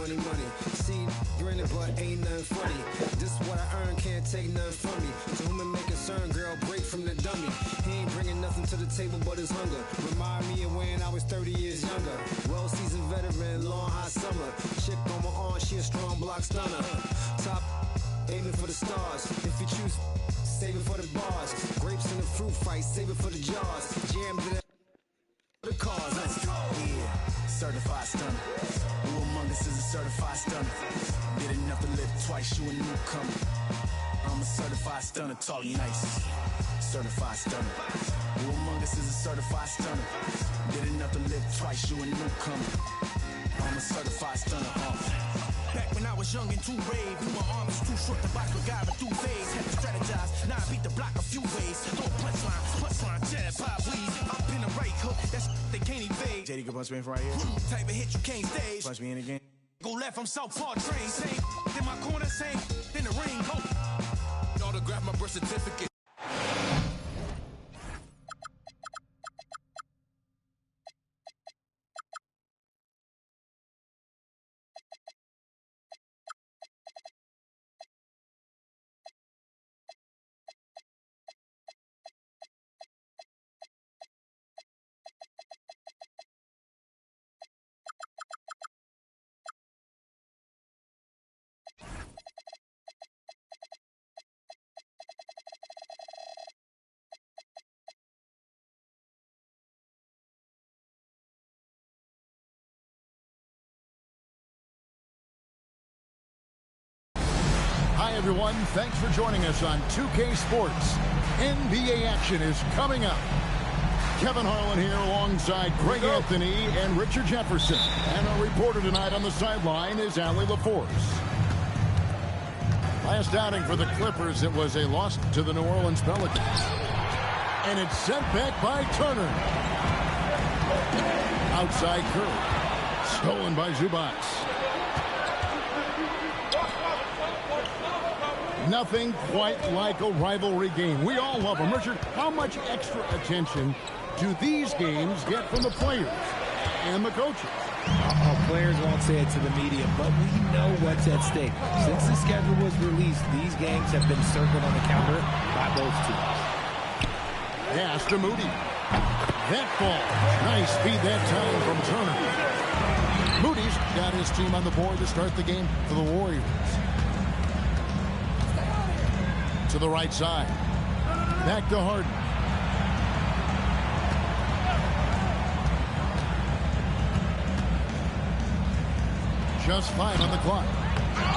money, money. See, grinning, but ain't nothing funny. This what I earn, can't take nothing from me. To whom it may concern, girl, break from the dummy. He ain't bringing nothing to the table but his hunger. Remind me of when I was 30 years younger. Well-seasoned veteran, long hot summer. Chick on my arm, she a strong block stunner. Top, aiming for the stars. If you choose, save it for the bars. Grapes in the fruit fight, save it for the jars. Jam to the cars. Let's go. Yeah, certified stunner. Who among us is a certified stunner? Did enough to live twice, you a newcomer. I'm a certified stunner, tall and nice. Certified stunner. Who among us is a certified stunner? Did enough to live twice, you a newcomer. I'm a certified stunner. Back when I was young and too brave, knew my arm was too short to box with guy, but through phase. Had to strategize, now I beat the block a few ways. Throw a punchline, jab, pop, weed. Up in the right hook, that's they can't evade. JD can punch me in from right here. Type of hit you can't stage. Punch me in again. Go left, I'm Southpaw train. Same, in my corner, same, in the ring, go. Autograph my birth certificate. Hi, everyone. Thanks for joining us on 2K Sports. NBA action is coming up. Kevin Harlan here alongside Greg Anthony and Richard Jefferson. And our reporter tonight on the sideline is Allie LaForce. Last outing for the Clippers, it was a loss to the New Orleans Pelicans. And it's sent back by Turner. Outside Curry. Stolen by Zubac. Nothing quite like a rivalry game. We all love them. Richard, how much extra attention do these games get from the players and the coaches? Players won't say it to the media, but we know what's at stake. Since the schedule was released, these games have been circled on the calendar by both teams. Pass to Moody. That ball. Nice speed that time from Turner. Moody's got his team on the board to start the game for the Warriors. To the right side. Back to Harden. Just 5 on the clock.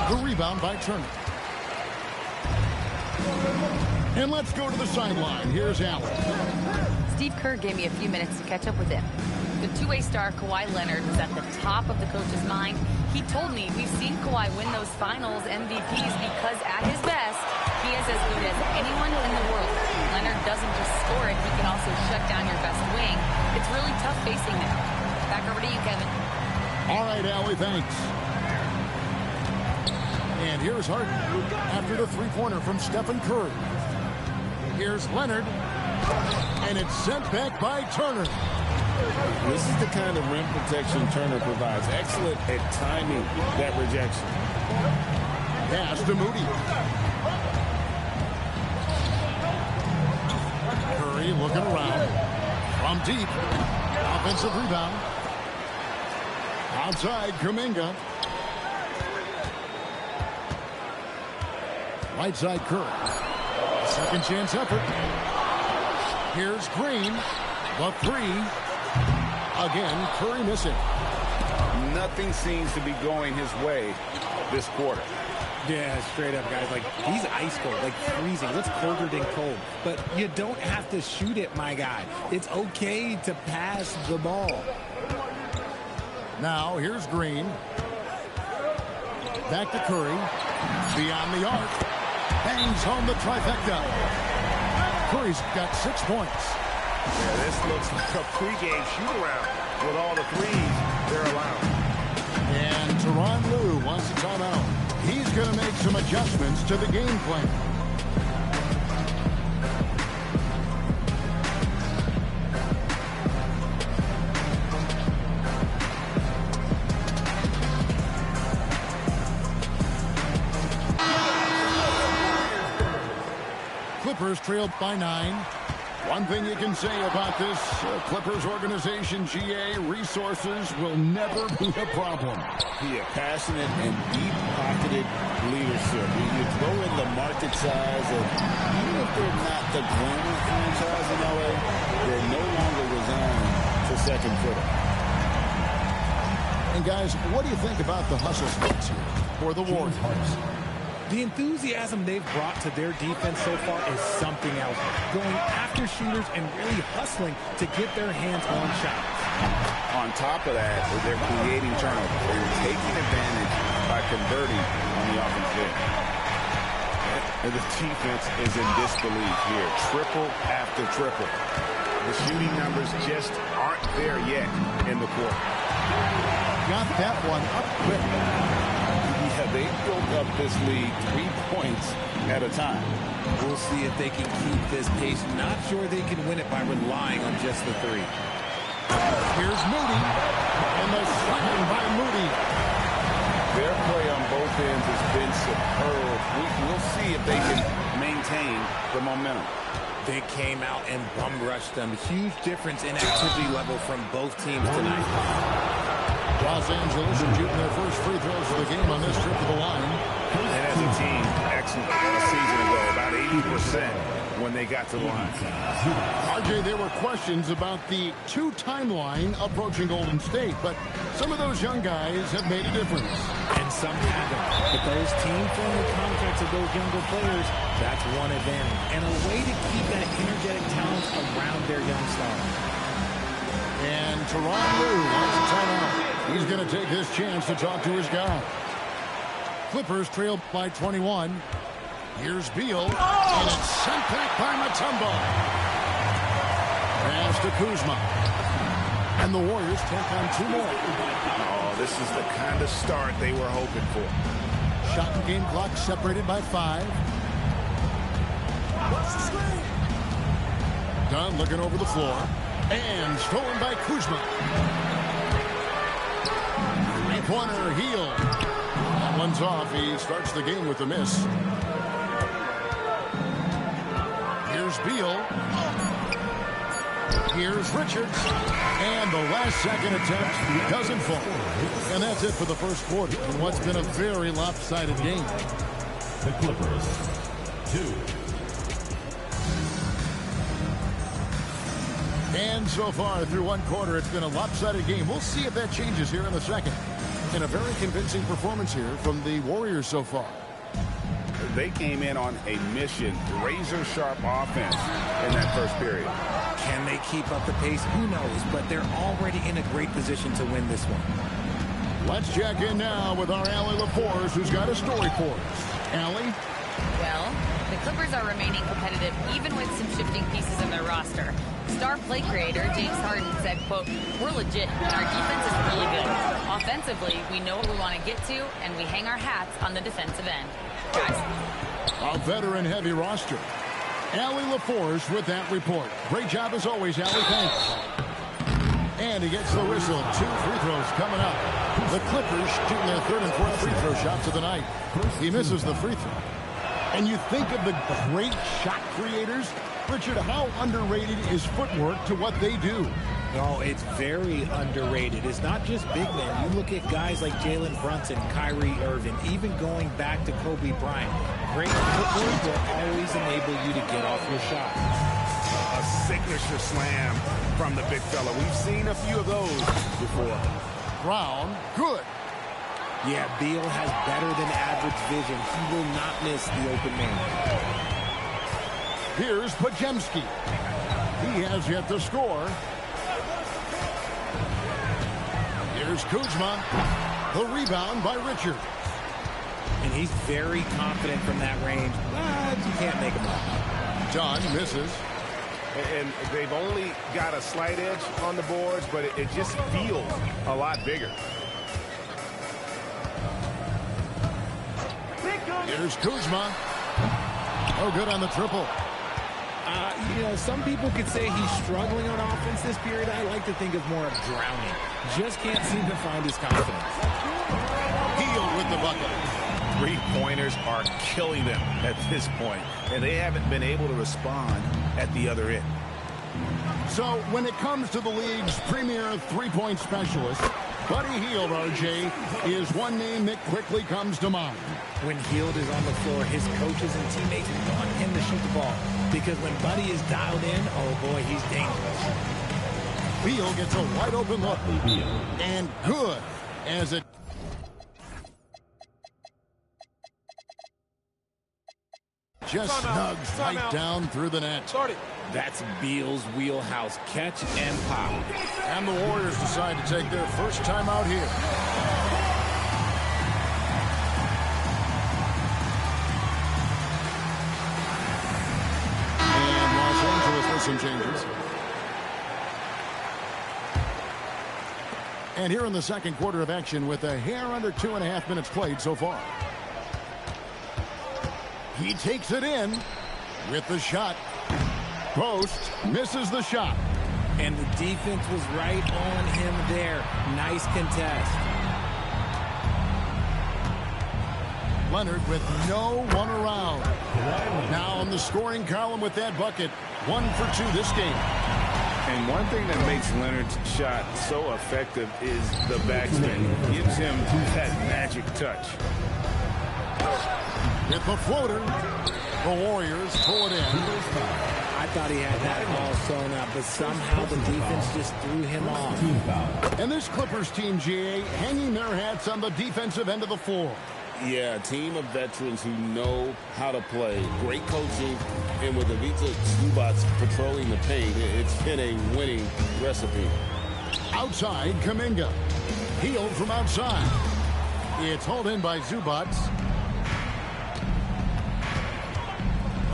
The rebound by Turner. And let's go to the sideline. Here's Allen. Steve Kerr gave me a few minutes to catch up with him. The two-way star Kawhi Leonard was at the top of the coach's mind. He told me we've seen Kawhi win those finals MVPs because at his best, he is as good as anyone in the world. Leonard doesn't just score it, he can also shut down your best wing. It's really tough facing him. Back over to you, Kevin. All right, Allie, thanks. And here's Harden after the three-pointer from Stephen Curry. Here's Leonard, and it's sent back by Turner. This is the kind of rim protection Turner provides. Excellent at timing that rejection. Pass to Moody. Curry looking around. From deep. Offensive rebound. Outside, Kuminga. Right side, Curry. Second chance effort. Here's Green. The three. Again, Curry missing. Nothing seems to be going his way this quarter. Yeah, straight up, guys. Like, he's ice cold, like freezing. What's colder than cold? But you don't have to shoot it, my guy. It's okay to pass the ball. Now, here's Green. Back to Curry. Beyond the arc. Bangs home the trifecta. Curry's got 6 points. Yeah, this looks like a pregame shoot-around with all the threes they're allowing. And Tyronn Lue wants a timeout. He's going to make some adjustments to the game plan. Clippers trail by 9. One thing you can say about this Clippers organization, GA, resources will never be a problem. Yeah, passionate and deep-pocketed leadership. You throw in the market size, and even if they're not the glamour franchise in LA, they're no longer resigned to second fiddle. And guys, what do you think about the hustle splits here for the Warriors? The enthusiasm they've brought to their defense so far is something else. Going after shooters and really hustling to get their hands on shots. On top of that, they're creating turnovers. They're taking advantage by converting on the offensive end. And the defense is in disbelief here. Triple after triple. The shooting numbers just aren't there yet in the quarter. Got that one up quick. Yeah, they built up this lead 3 points at a time. We'll see if they can keep this pace. Not sure they can win it by relying on just the 3. Here's Moody. And the slam by Moody. Their play on both ends has been superb. We'll see if they can maintain the momentum. They came out and bum rushed them. Huge difference in activity level from both teams tonight. Los Angeles shooting their first free throws of the game on this trip to the line. And as a team, excellent a season ago, about 80% when they got to the line. RJ, there were questions about the 2 timeline approaching Golden State, but some of those young guys have made a difference. And some haven't. But those team-friendly contracts of those younger players, that's one advantage. And a way to keep that energetic talent around their young stars. And Tyronn Lue wants a timeout. He's going to take this chance to talk to his guy. Clippers trail by 21. Here's Beal. And it's sent back by Mutombo. Pass to Kuzma. And the Warriors take on 2 more. Oh, this is the kind of start they were hoping for. Shot and game clock separated by 5. Dunn looking over the floor. And stolen by Kuzma. Three-pointer, Hield. That one's off. He starts the game with a miss. Here's Beal. Here's Richards. And the last second attempt doesn't fall. And that's it for the first quarter in what's been a very lopsided game. The Clippers, 2. And so far through one quarter, it's been a lopsided game. We'll see if that changes here in the second. And a very convincing performance here from the Warriors so far. They came in on a mission, razor-sharp offense in that first period. Can they keep up the pace? Who knows? But they're already in a great position to win this one. Let's check in now with our Allie LaForce, who's got a story for us. Allie? Well, the Clippers are remaining competitive even with some shifting pieces in their roster. Star play creator James Harden said, quote, "We're legit and our defense is really good. Offensively, we know what we want to get to and we hang our hats on the defensive end." Guys. A veteran-heavy roster. Allie LaForce with that report. Great job as always, Allie. Thanks. And he gets the whistle. 2 free throws coming up. The Clippers shooting their 3rd and 4th free throw shots of the night. He misses the free throw. And you think of the great shot creators. Richard, how underrated is footwork to what they do? No, it's very underrated. It's not just big men. You look at guys like Jalen Brunson, Kyrie Irving, even going back to Kobe Bryant. Great footwork will always enable you to get off your shot. A signature slam from the big fella. We've seen a few of those before. Brown, good. Yeah, Beal has better than average vision. He will not miss the open man. Here's Podziemski. He has yet to score. Here's Kuzma. The rebound by Richard. And he's very confident from that range, but you can't make him up. Dunn misses. And they've only got a slight edge on the boards, but it just feels a lot bigger. Here's Kuzma. Oh, good on the triple. You know, some people could say he's struggling on offense this period. I like to think of more of drowning. Just can't seem to find his confidence. Hield with the bucket. three-pointers are killing them at this point, and they haven't been able to respond at the other end. So when it comes to the league's premier three-point specialist, Buddy Hield, RJ, is one name that quickly comes to mind. When Hield is on the floor, his coaches and teammates want him to shoot the ball. Because when Buddy is dialed in, oh boy, he's dangerous. Hield gets a wide open look. And good as it... just snugs right down through the net. That's Beal's wheelhouse. Catch and pop. And the Warriors decide to take their first time out here. And Los Angeles with some changes. And here in the second quarter of action with a hair under 2.5 minutes played so far. He takes it in with the shot. Post misses the shot. And the defense was right on him there. Nice contest. Leonard with no one around. Now in the scoring column with that bucket. 1 for 2 this game. And one thing that makes Leonard's shot so effective is the backspin. Gives him that magic touch. With the floater, the Warriors pull it in. I thought he had that all sewn up, but somehow the defense just threw him off. And this Clippers team, GA, hanging their hats on the defensive end of the floor. Yeah, a team of veterans who know how to play. Great coaching, and with Ivica Zubac patrolling the paint, it's been a winning recipe. Outside, Kuminga. Hield from outside. It's hauled in by Zubac.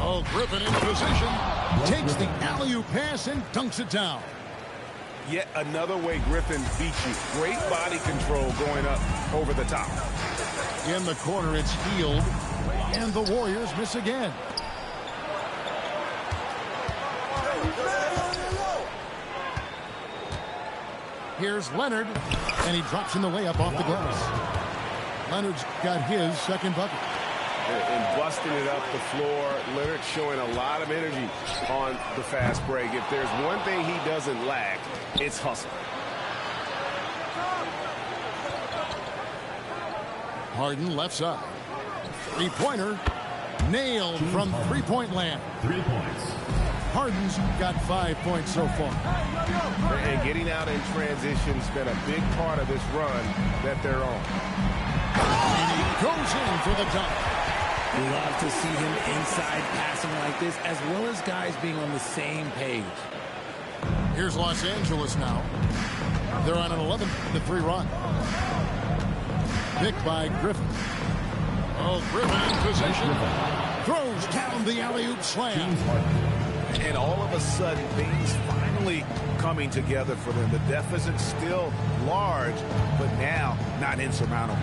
Oh, Griffin in position. Takes the alley-oop pass and dunks it down. Yet another way Griffin beats you. Great body control going up over the top. In the corner, it's Hield. And the Warriors miss again. Here's Leonard. And he drops in the layup off the glass. Leonard's got his second bucket. And busting it up the floor. Leonard showing a lot of energy on the fast break. If there's one thing he doesn't lack, it's hustle. Harden left side. Three-pointer. Nailed from three-point land. 3 points. Harden's got 5 points so far. And getting out in transition's been a big part of this run that they're on. And he goes in for the dunk. We love to see him inside passing like this, as well as guys being on the same page. Here's Los Angeles now. They're on an 11-3 run. Picked by Griffin. Oh, Griffin in position. Throws down the alley-oop slam. And all of a sudden, things finally coming together for them. The deficit's still large, but now not insurmountable.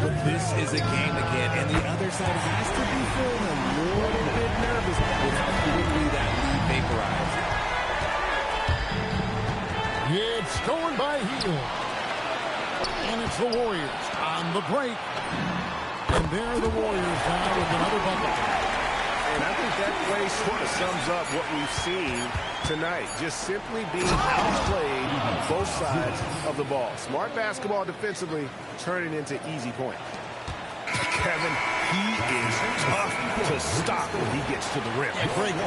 But this is a game again, and the other side has to be feeling a little bit nervous with how quickly that lead vaporized. It's stolen by Hield. And it's the Warriors on the break. And there the Warriors now with another bucket. And I think that play sort of sums up what we've seen tonight. Just simply being outplayed on both sides of the ball. Smart basketball defensively turning into easy points. Kevin, he is tough to stop when he gets to the rim.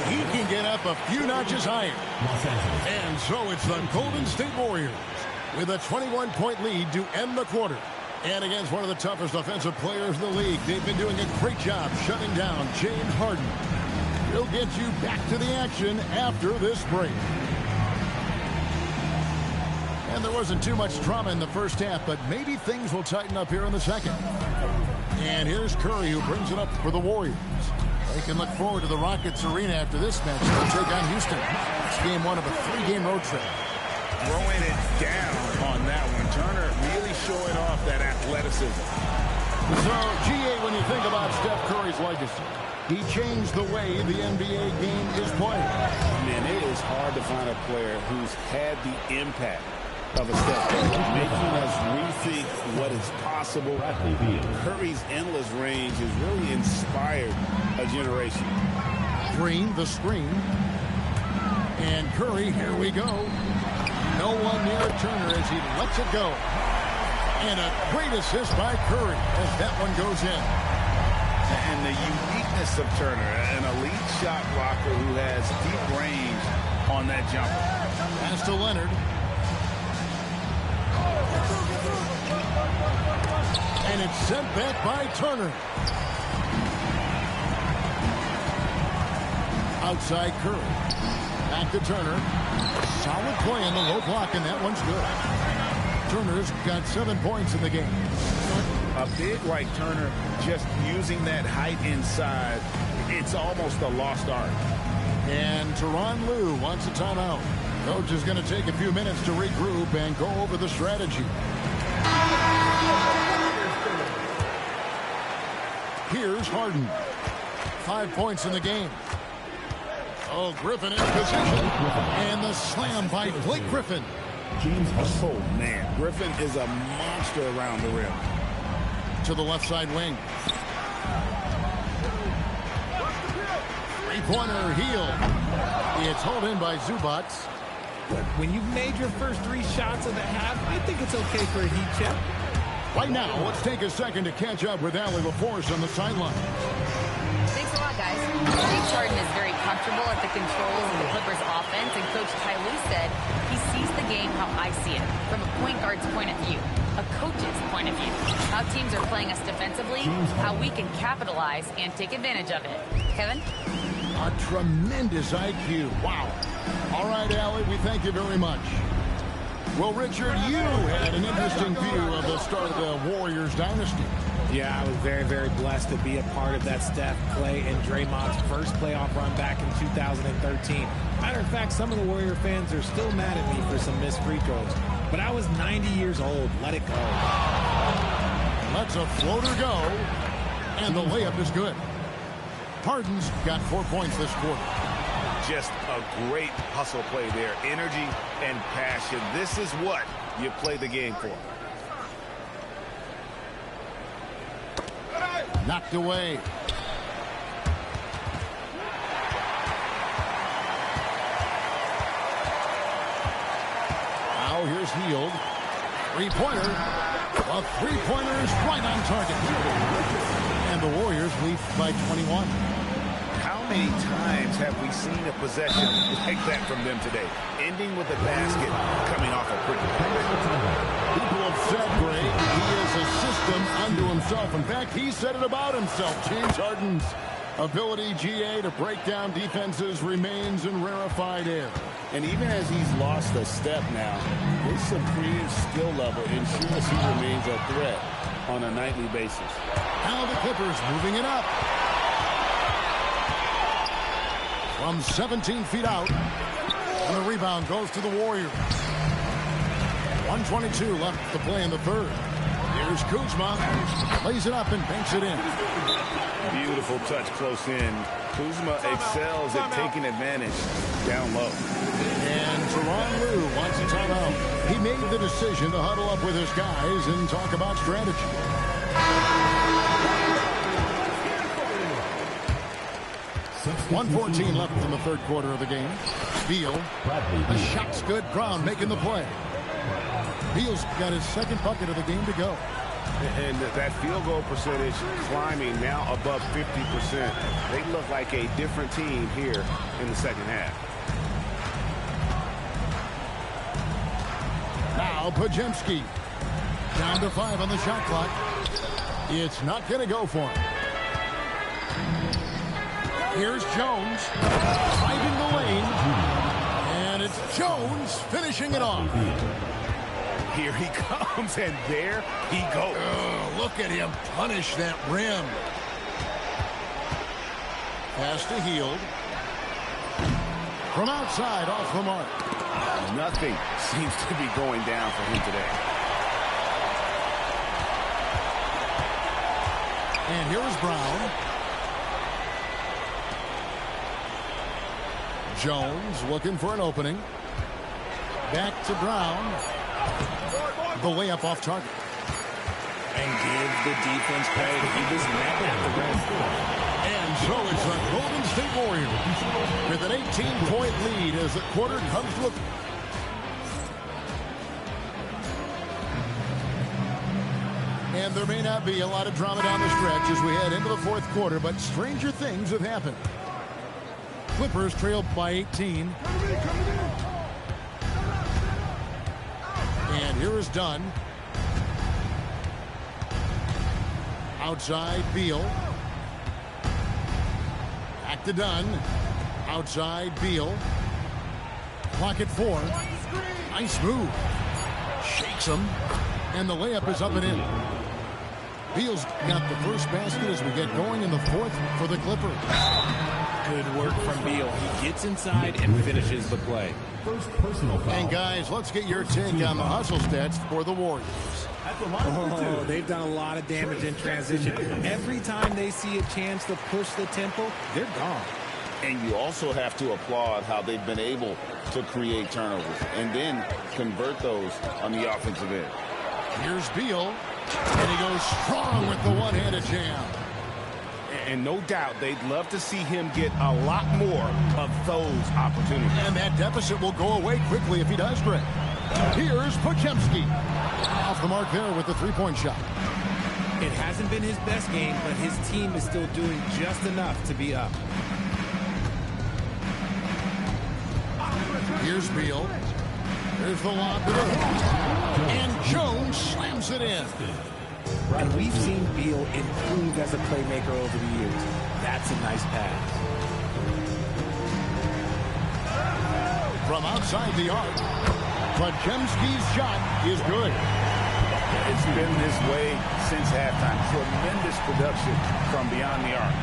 He can get up a few notches higher. And so it's the Golden State Warriors with a 21-point lead to end the quarter. And against one of the toughest offensive players in the league, they've been doing a great job shutting down James Harden. We'll get you back to the action after this break. And there wasn't too much drama in the first half, but maybe things will tighten up here in the second. And here's Curry, who brings it up for the Warriors. They can look forward to the Rockets arena after this match. They'll take on Houston. It's game one of a 3-game road trip. Throwing it down on that one. Turner really showing off that athleticism. So, GA, when you think about Steph Curry's legacy, he changed the way the NBA game is played. Man, it is hard to find a player who's had the impact of a step, making us rethink what is possible. Curry's endless range has really inspired a generation. Green, the screen. And Curry, here we go. No one near Turner as he lets it go. And a great assist by Curry as that one goes in. And the uniqueness of Turner, an elite shot blocker who has deep range on that jumper. Pass to Leonard. And it's sent back by Turner. Outside Curry. Back to Turner. Solid play in the low block, and that one's good. Turner's got 7 points in the game. A big like Turner, just using that height inside, it's almost a lost art. And Tyronn Lue wants a timeout. Coach is going to take a few minutes to regroup and go over the strategy. Here's Harden. 5 points in the game. Oh, Griffin in position. And the slam by Blake Griffin. Oh, man. Griffin is a monster around the rim. To the left side wing. Three-pointer, Heel. It's hauled in by Zubac. When you've made your first 3 shots of the half, I think it's okay for a heat check. Right now, let's take a second to catch up with Allie LaForce on the sideline. Thanks a lot, guys. James Harden is very comfortable at the controls of the Clippers offense, and Coach Ty Lue said he sees the game how I see it, from a point guard's point of view, a coach's point of view, how teams are playing us defensively, how we can capitalize and take advantage of it. Kevin? A tremendous IQ. Wow. All right, Allie, we thank you very much. Well, Richard, you had an interesting view of the start of the Warriors dynasty. Yeah, I was very, very blessed to be a part of that Steph, Clay, and Draymond's first playoff run back in 2013. Matter of fact, some of the Warrior fans are still mad at me for some missed free throws. But I was 90 years old. Let it go. Lets a floater go, and the layup is good. Harden's got 4 points this quarter. Just a great hustle play there. Energy and passion. This is what you play the game for. Knocked away. Now here's Hield. Three-pointer. A three-pointer is right on target. And the Warriors lead by 21. How many times have we seen a possession like that from them today? Ending with a basket coming off a pretty. People have said, Gray, he is a system unto himself. In fact, he said it about himself. James Harden's ability, GA, to break down defenses remains in rarefied air. And even as he's lost a step now, his supreme skill level ensures he remains a threat on a nightly basis. Now the Clippers moving it up. From 17 feet out. And the rebound goes to the Warriors. 1:22 left to play in the third. Here's Kuzma. Lays it up and banks it in. Beautiful touch close in. Kuzma excels at taking advantage down low. And Tyronn Lue wants a timeout. He made the decision to huddle up with his guys and talk about strategy. 1:14 left in the third quarter of the game. Beal. The shot's good. Brown making the play. Beal's got his second bucket of the game to go. And that field goal percentage climbing now above 50%. They look like a different team here in the second half. Now Podziemski. Down to 5 on the shot clock. It's not going to go for him. Here's Jones. Driving the lane. And it's Jones finishing it off. Here he comes, and there he goes. Oh, look at him punish that rim. Pass to Hield. From outside, off the mark. Nothing seems to be going down for him today. And here is Brown. Jones looking for an opening. Back to Brown. The layup off target. And give the defense credit. He was met at the rim. And so it's the Golden State Warriors with an 18-point lead as the quarter comes to a... And there may not be a lot of drama down the stretch as we head into the fourth quarter, but stranger things have happened. Clippers trailed by 18. And here is Dunn. Outside, Beal. Back to Dunn. Outside, Beal. Clock at 4. Nice move. Shakes him. And the layup is up and in. Beal's got the first basket as we get going in the fourth for the Clippers. Good work from Beal. He gets inside and finishes the play. First personal foul. And guys, let's get your take on the hustle stats for the Warriors. Oh, they've done a lot of damage in transition. Every time they see a chance to push the tempo, they're gone. And you also have to applaud how they've been able to create turnovers and then convert those on the offensive end. Here's Beal, and he goes strong with the one-handed jam. And no doubt they'd love to see him get a lot more of those opportunities. And that deficit will go away quickly if he does, Greg. Here's Podziemski. Off the mark there with the three-point shot. It hasn't been his best game, but his team is still doing just enough to be up. Here's Beal. There's the lob to the hoop. And Jones slams it in. And we've seen Beal improve as a playmaker over the years. That's a nice pass. From outside the arc, Podziemski's shot is good. It's been this way since halftime. Tremendous production from beyond the arc.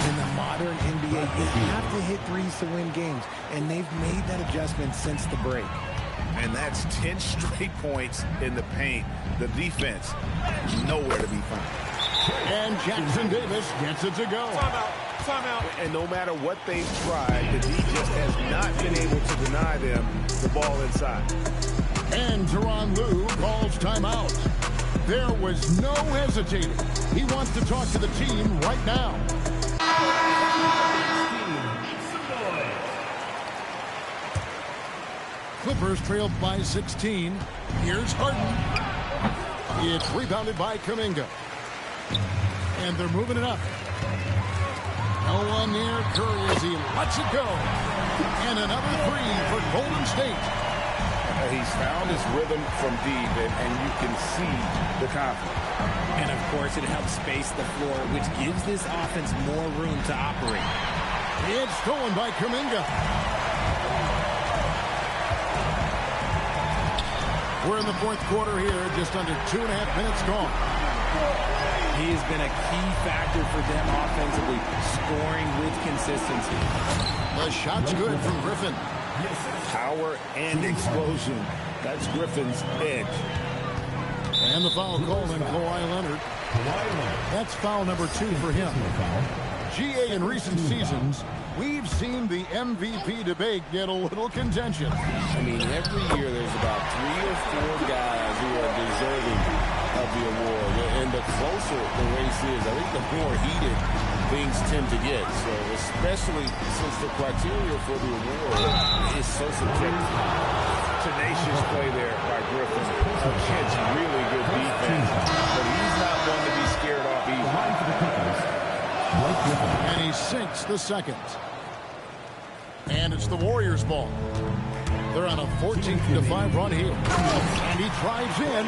In the modern NBA, you have to hit threes to win games, and they've made that adjustment since the break. And that's 10 straight points in the paint. The defense, nowhere to be found. And Jackson Davis gets it to go. Timeout. And no matter what they've tried, the D just has not been able to deny them the ball inside. And Tyronn Lue calls timeout. There was no hesitating. He wants to talk to the team right now. Clippers trailed by 16. Here's Harden. It's rebounded by Kuminga. And they're moving it up. No one near Curry as he lets it go. And another three for Golden State. He's found his rhythm from deep, and you can see the confidence. And, of course, it helps space the floor, which gives this offense more room to operate. It's stolen by Kuminga. We're in the fourth quarter here, just under 2.5 minutes gone. He has been a key factor for them offensively, scoring with consistency. The shot's good from Griffin. Power and explosion. That's Griffin's edge. And the foul called on Kawhi Leonard. That's foul number 2 for him. GA, in recent seasons, we've seen the MVP debate get a little contentious. I mean, every year there's about 3 or 4 guys who are deserving of the award. And the closer the race is, I think the more heated things tend to get. So especially since the criteria for the award is so subjective. Tenacious play there by Griffin. It's really good defense, but he's not one to be scared off either. And he sinks the second. And it's the Warriors' ball. They're on a 14-5 run here. And he drives in.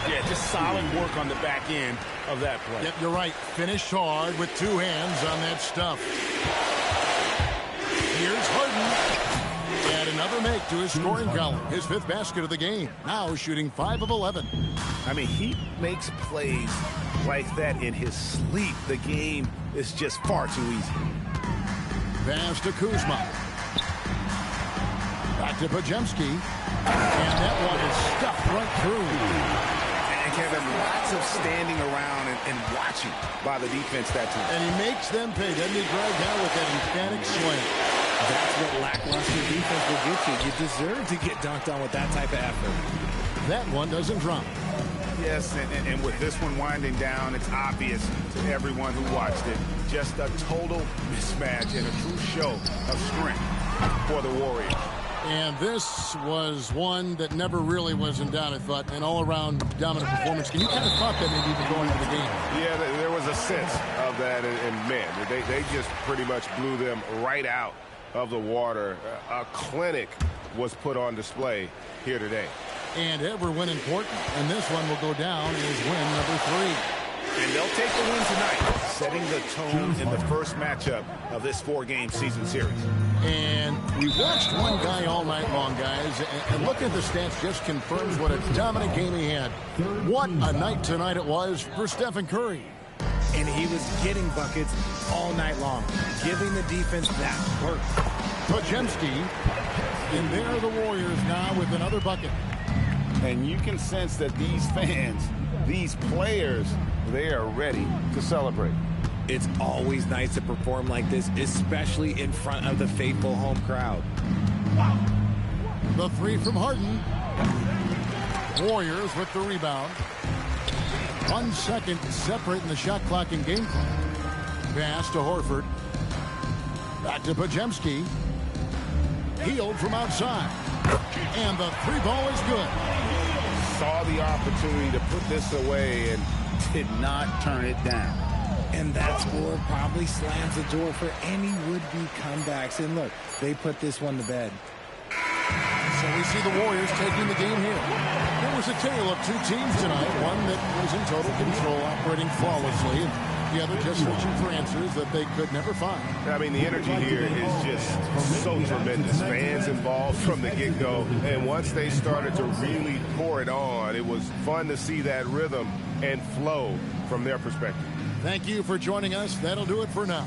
Yeah, just solid work on the back end of that play. Yep, you're right. Finished hard with 2 hands on that stuff. Here's Harden. And another make to his scoring column. His 5th basket of the game. Now shooting 5 of 11. I mean, he makes plays like that in his sleep. The game is just far too easy. Pass to Kuzma. Back to Podziemski. And that one is stuffed right through. And Kevin, lots of standing around and watching by the defense that time. And he makes them pay, doesn't he, Greg, now with that emphatic slam. That's what lackluster defense will get you. You deserve to get dunked on with that type of effort. that one doesn't drop. Yes, and with this one winding down, it's obvious to everyone who watched it. Just a total mismatch and a true show of strength for the Warriors. And this was one that never really was in doubt, I thought. An all-around dominant performance. Can you kind of thought that maybe even going into the game? Yeah, there was a sense of that, and man, they just pretty much blew them right out of the water. A clinic was put on display here today. And every win important, and this one will go down as win number 3. And they'll take the win tonight, setting the tone in the first matchup of this 4-game season series. And we watched one guy all night long, guys, and looking at the stats just confirms what a dominant game he had. What a night tonight it was for Stephen Curry. And he was getting buckets all night long, giving the defense that work. Podziemski, and there are the Warriors now with another bucket. And you can sense that these fans, these players, they are ready to celebrate. It's always nice to perform like this, especially in front of the faithful home crowd. The 3 from Harden. Warriors with the rebound. 1 second separating the shot clock and game clock. Pass to Horford. Back to Podziemski. Healed from outside. And the 3 ball is good. Saw the opportunity to put this away and did not turn it down. And that score probably slams the door for any would-be comebacks. And look, they put this one to bed. So we see the Warriors taking the game here. There was a tale of 2 teams tonight. One that was in total control, operating flawlessly, and the other just searching for answers that they could never find. I mean, the energy here is just so tremendous. Fans involved from the get-go. And once they started to really pour it on, it was fun to see that rhythm and flow from their perspective. Thank you for joining us. That'll do it for now.